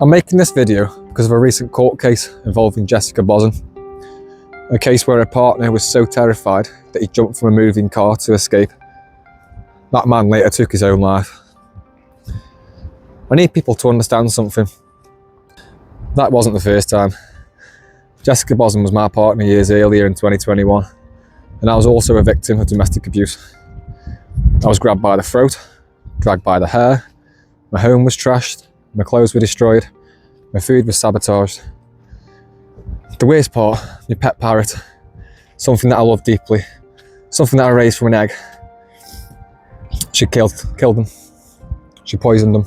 I'm making this video because of a recent court case involving Jessica Bosson. A case where her partner was so terrified that he jumped from a moving car to escape. That man later took his own life. I need people to understand something. That wasn't the first time. Jessica Bosson was my partner years earlier in 2021, and I was also a victim of domestic abuse. I was grabbed by the throat, dragged by the hair, my home was trashed, my clothes were destroyed, my food was sabotaged. The worst part, my pet parrot, something that I love deeply, something that I raised from an egg. She killed them. She poisoned them.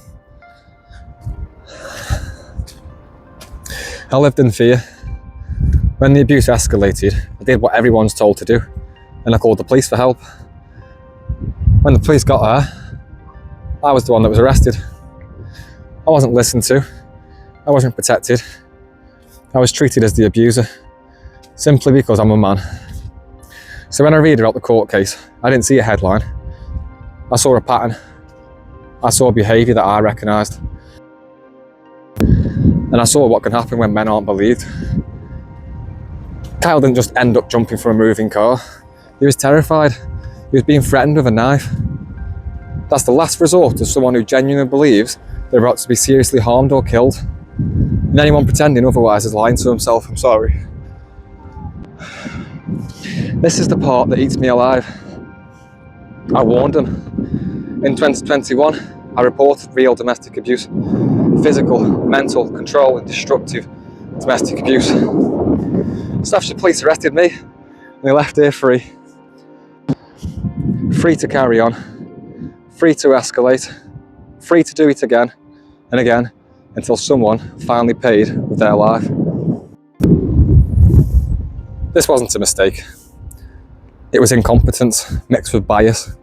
I lived in fear. When the abuse escalated, I did what everyone's told to do, and I called the police for help. When the police got there, I was the one that was arrested. I wasn't listened to. I wasn't protected. I was treated as the abuser, simply because I'm a man. So when I read about the court case, I didn't see a headline. I saw a pattern. I saw behaviour that I recognised. And I saw what can happen when men aren't believed. Kyle didn't just end up jumping from a moving car. He was terrified. He was being threatened with a knife. That's the last resort of someone who genuinely believes they're about to be seriously harmed or killed. And anyone pretending otherwise is lying to himself. I'm sorry. This is the part that eats me alive. I warned him. In 2021, I reported real domestic abuse. Physical, mental, control and destructive domestic abuse. Staffordshire Police arrested me and they left here free. Free to carry on, free to escalate, free to do it again and again until someone finally paid with their life. This wasn't a mistake. It was incompetence mixed with bias.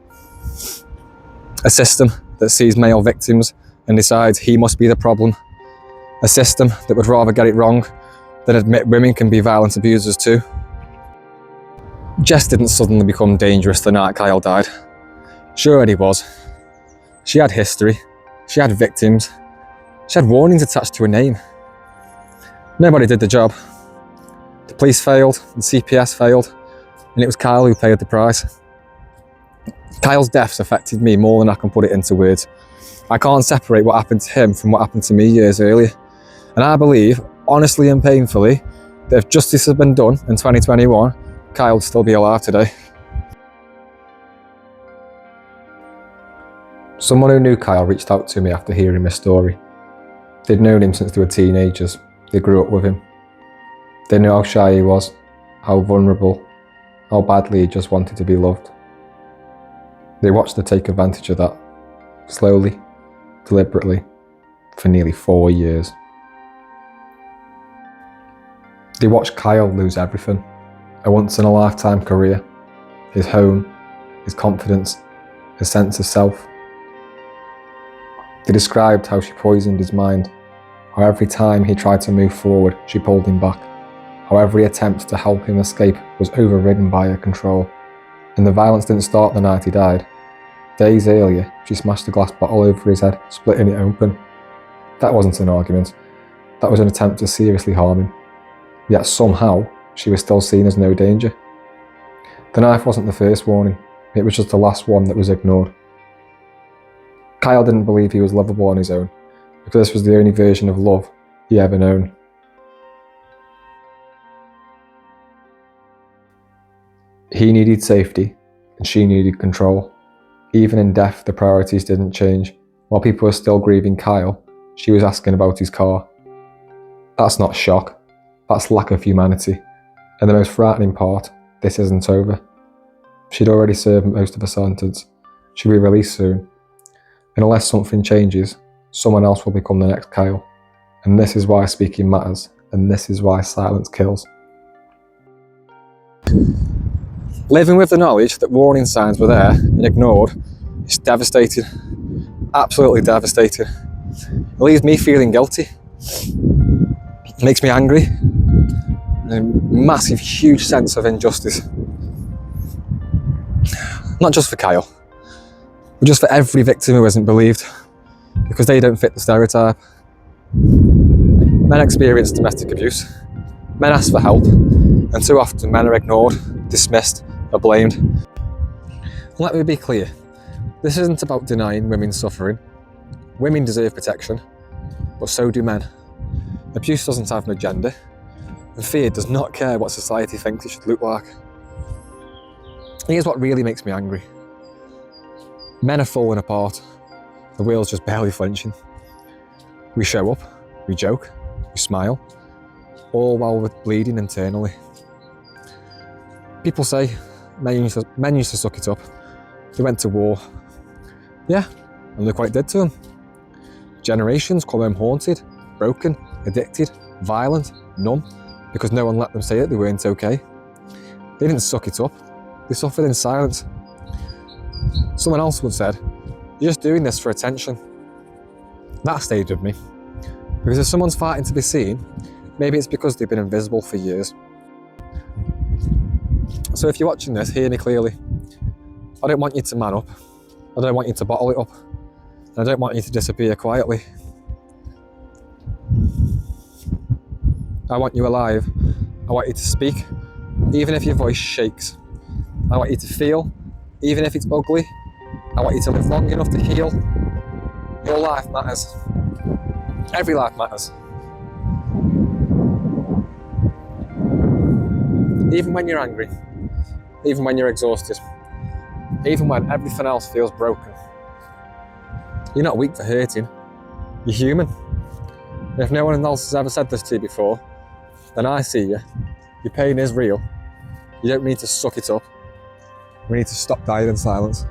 A system that sees male victims and decides he must be the problem. A system that would rather get it wrong than admit women can be violent abusers too. Jess didn't suddenly become dangerous the night Kyle died. Sure he was. She had history. She had victims. She had warnings attached to her name. Nobody did the job. The police failed, the CPS failed, and it was Kyle who paid the price. Kyle's deaths affected me more than I can put it into words. I can't separate what happened to him from what happened to me years earlier. And I believe, honestly and painfully, that if justice had been done in 2021, Kyle would still be alive today. Someone who knew Kyle reached out to me after hearing his story. They'd known him since they were teenagers. They grew up with him. They knew how shy he was, how vulnerable, how badly he just wanted to be loved. They watched her take advantage of that, slowly, deliberately, for nearly 4 years. They watched Kyle lose everything, a once-in-a-lifetime career, his home, his confidence, his sense of self. They described how she poisoned his mind, how every time he tried to move forward, she pulled him back, how every attempt to help him escape was overridden by her control. And the violence didn't start the night he died. Days earlier, she smashed a glass bottle over his head, splitting it open. That wasn't an argument. That was an attempt to seriously harm him. Yet somehow, she was still seen as no danger. The knife wasn't the first warning. It was just the last one that was ignored. Kyle didn't believe he was lovable on his own, because this was the only version of love he ever known. He needed safety, and she needed control. Even in death, the priorities didn't change. While people were still grieving Kyle, she was asking about his car. That's not shock, that's lack of humanity. And the most frightening part, this isn't over. She'd already served most of her sentence. She'll be released soon. And unless something changes, someone else will become the next Kyle. And this is why speaking matters, and this is why silence kills. Living with the knowledge that warning signs were there and ignored is devastating. Absolutely devastating. It leaves me feeling guilty. It makes me angry. A massive, huge sense of injustice. Not just for Kyle, but just for every victim who isn't believed, because they don't fit the stereotype. Men experience domestic abuse. Men ask for help, and too often men are ignored, dismissed, or blamed. Let me be clear, this isn't about denying women's suffering. Women deserve protection, but so do men. Abuse doesn't have an agenda, and fear does not care what society thinks it should look like. Here's what really makes me angry. Men are falling apart. The world's just barely flinching. We show up, we joke, we smile, all while we're bleeding internally. People say men used to suck it up. They went to war. Yeah, and look what it did to them. Generations come home haunted, broken, addicted, violent, numb, because no one let them say that they weren't okay. They didn't suck it up. They suffered in silence. Someone else once said, "You're just doing this for attention." That stayed with me. Because if someone's fighting to be seen, maybe it's because they've been invisible for years. So if you're watching this, hear me clearly. I don't want you to man up. I don't want you to bottle it up. And I don't want you to disappear quietly. I want you alive. I want you to speak, even if your voice shakes. I want you to feel, even if it's ugly. I want you to live long enough to heal. Your life matters. Every life matters. Even when you're angry, even when you're exhausted, even when everything else feels broken. You're not weak for hurting. You're human. And if no one else has ever said this to you before, then I see you. Your pain is real. You don't need to suck it up. We need to stop dying in silence.